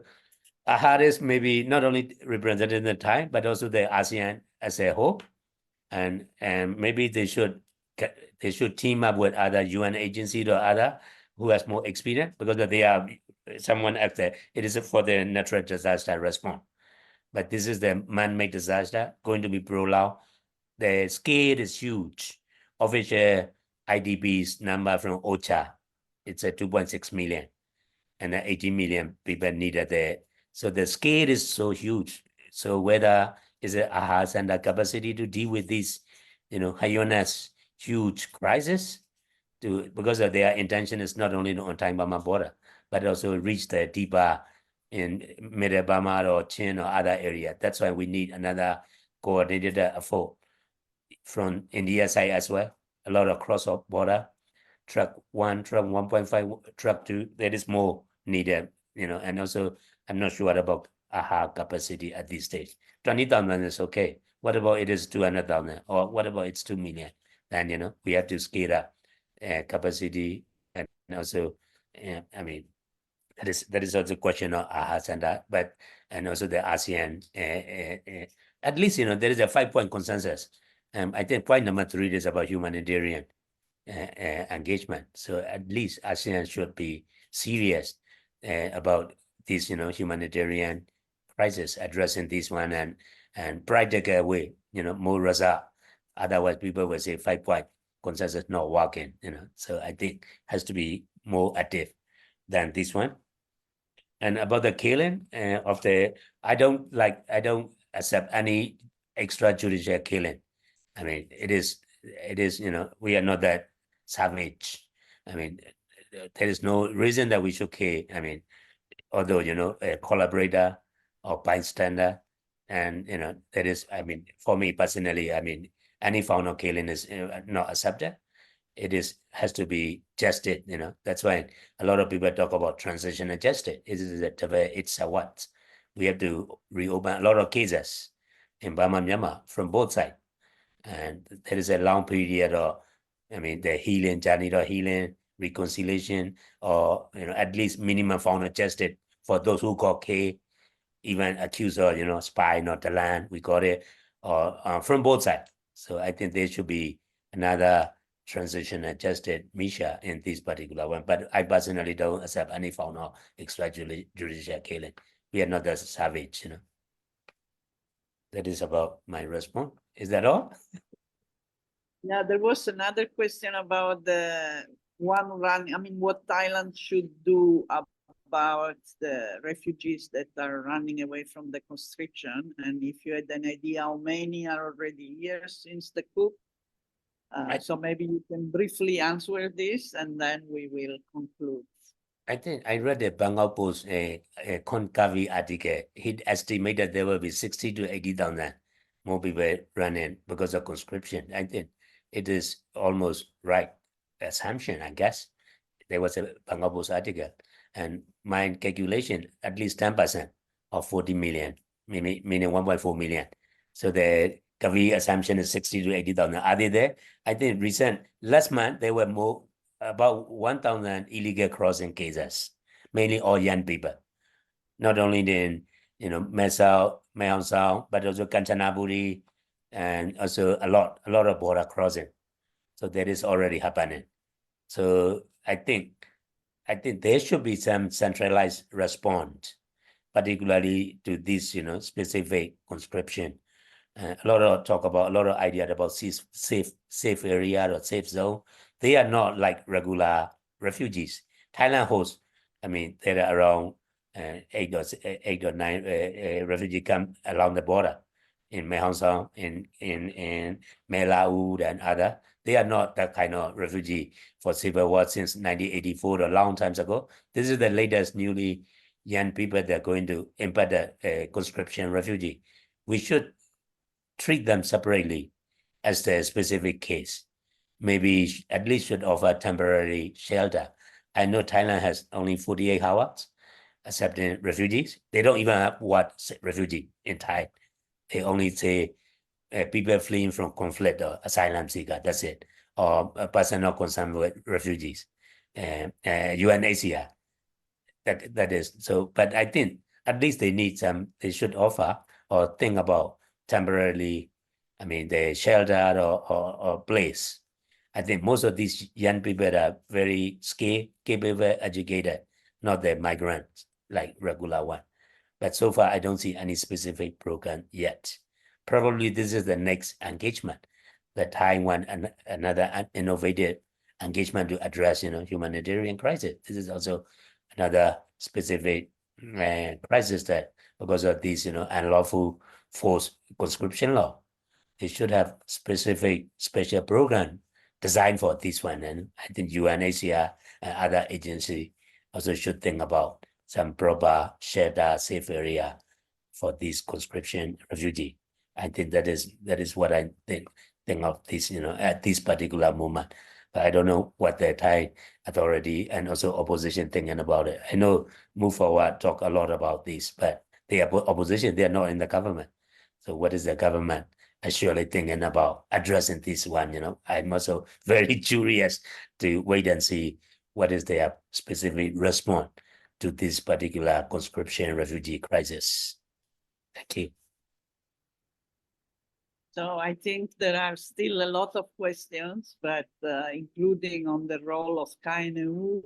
AHA is maybe not only represented in the Thai, but also the ASEAN as a whole. And maybe they should team up with other UN agencies or other who has more experience because they are someone at it is for the natural disaster response. But this is the man-made disaster going to be prolonged. The scale is huge. Official IDPs number from OCHA, it's a 2.6 million, and 18 million people needed there. So the scale is so huge. So whether is it has and the capacity to deal with this, Hyona's huge crisis, because of their intention is not only on time Burma border, but also reach the deeper in Middle Burma or Chin or other area. That's why we need another coordinated effort from India side as well. A lot of cross border truck 1, truck 1.5, truck 2. There is more needed, and also I'm not sure about AHA capacity at this stage. 20,000 is okay. What about it is 200,000 or what about it's 2 million? Then, we have to scale up capacity and also, I mean, that is also a question of AHAs and that, but and also the ASEAN. At least there is a 5-point consensus. I think point number 3 is about humanitarian engagement. So at least ASEAN should be serious about this, humanitarian crisis, addressing this one and practical way, more result. Otherwise, people will say 5-point consensus not working, So I think has to be more active than this one. And about the killing of I don't accept any extrajudicial killing. I mean, it is, we are not that savage. I mean, there is no reason that we should kill. I mean, although, a collaborator or bystander, and, that is, I mean, for me personally, I mean, any form of killing is not accepted. It has to be justice, That's why a lot of people talk about transitional justice. It's a what? We have to reopen a lot of cases in Burma, Myanmar from both sides. And there is a long period of, I mean, the healing, journey of healing, reconciliation, or, at least minimum form of justice for those who got K, even accused of, spy, not the land, we got it, or from both sides. So I think there should be another transition adjusted Misha in this particular one. But I personally don't accept any form of extrajudicial killing. We are not that savage, That is about my response. Is that all? Yeah, there was another question about the one run. I mean, what Thailand should do about the refugees that are running away from the constriction, and if you had an idea how many are already here since the coup. So maybe you can briefly answer this, and then we will conclude. I think I read the Bangkok Post a Konkavi article. He estimated there will be 60 to 80,000 more people running because of conscription. I think it is almost right assumption, I guess. There was a Bangkok Post article, and my calculation, at least 10% of 40 million, meaning 1.4 million. So the Kavi assumption is 60 to 80,000. Are they there? I think last month, there were about 1,000 illegal crossing cases, mainly all young people. Not only in, Mae Hong, but also Kanchanaburi, and also a lot of border crossing. So that is already happening. So I think there should be some centralized response, particularly to this, specific conscription. A lot of idea about safe area or safe zone. They are not like regular refugees. Thailand hosts, I mean, there are around 8 or 9 refugee camp along the border in Mae Hong, in Mae Laut and other. They are not that kind of refugee for civil war since 1984, a long time ago. This is the latest newly young people that are going to impact the conscription refugee. We should treat them separately as the specific case. Maybe at least should offer temporary shelter. I know Thailand has only 48 hours accepting refugees. They don't even have what refugee in Thai. They only say people fleeing from conflict or asylum seeker. That's it. Or a person not concerned with refugees. UNHCR. That is so. But I think at least they should offer or think about temporarily, I mean, the shelter or place. I think most of these young people are very skilled, capable, educated, not the migrants like regular one. But so far, I don't see any specific program yet. Probably this is the next engagement, the Thai one, and another innovative engagement to address, humanitarian crisis. This is also another specific crisis that because of these, unlawful forced conscription law. They should have specific special program designed for this one. And I think UNHCR and other agency also should think about some proper shelter, safe area for this conscription refugee. I think that is what I think of this, at this particular moment. But I don't know what the Thai authority and also opposition thinking about it. I know Move Forward talk a lot about this, but the opposition, they are not in the government. So what is the government actually thinking about addressing this one? I'm also very curious to wait and see what is their specific response to this particular conscription refugee crisis. Thank you. So I think there are still a lot of questions, but including on the role of KNU,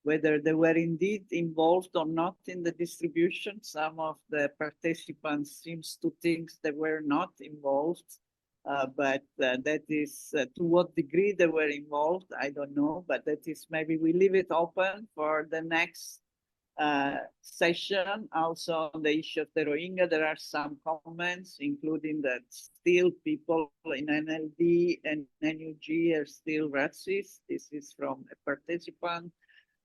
whether they were indeed involved or not in the distribution. Some of the participants seems to think they were not involved, but that is to what degree they were involved, I don't know, but that is maybe we leave it open for the next session. Also on the issue of the Rohingya, there are some comments, including that still people in NLD and NUG are still racist. This is from a participant,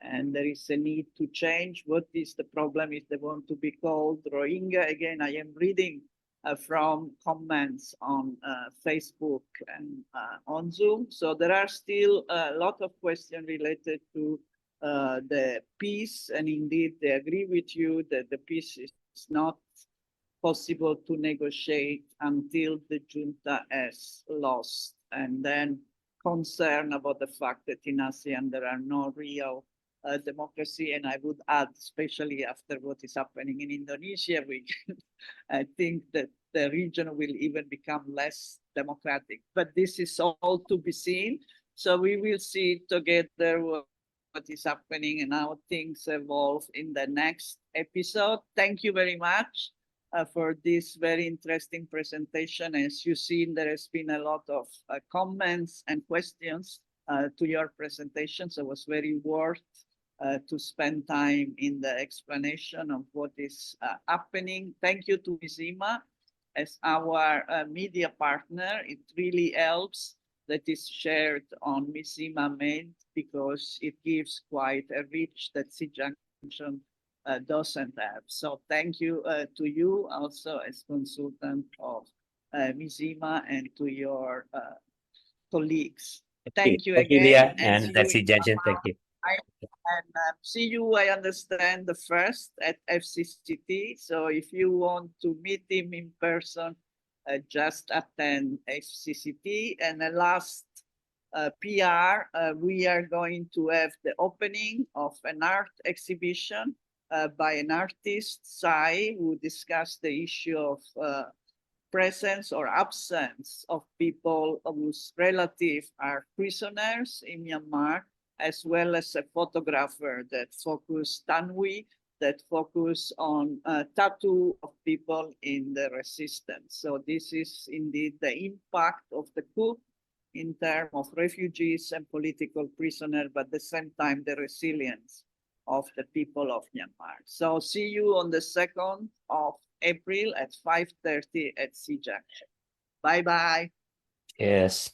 and there is a need to change. What is the problem if they want to be called Rohingya? Again, I am reading from comments on Facebook and on Zoom. So there are still a lot of questions related to the peace, and indeed they agree with you that the peace is not possible to negotiate until the junta has lost, and then concern about the fact that in ASEAN there are no real democracy. And I would add, especially after what is happening in Indonesia, I think that the region will even become less democratic. But this is all to be seen. So we will see together what is happening and how things evolve in the next episode. Thank you very much for this very interesting presentation. As you see, there has been a lot of comments and questions to your presentation, so it was very worth to spend time in the explanation of what is happening. Thank you to Mizzima as our media partner. It really helps that is shared on Mizzima Med, because it gives quite a reach that SEA-Junction doesn't have. So thank you to you also as consultant of Mizzima, and to your colleagues. Thank you again. Leah, and that's SEA-Junction. Thank you. And see you, I understand, the first at FCCT. So if you want to meet him in person, just attend FCCT. And the last PR, we are going to have the opening of an art exhibition by an artist, Sai, who discussed the issue of presence or absence of people whose relatives are prisoners in Myanmar, as well as a photographer that focused, Tanwi, that focus on tattoo of people in the resistance. So this is indeed the impact of the coup in terms of refugees and political prisoners, but at the same time, the resilience of the people of Myanmar. So see you on the 2nd of April at 5:30 at SEA-Junction. Bye-bye. Yes.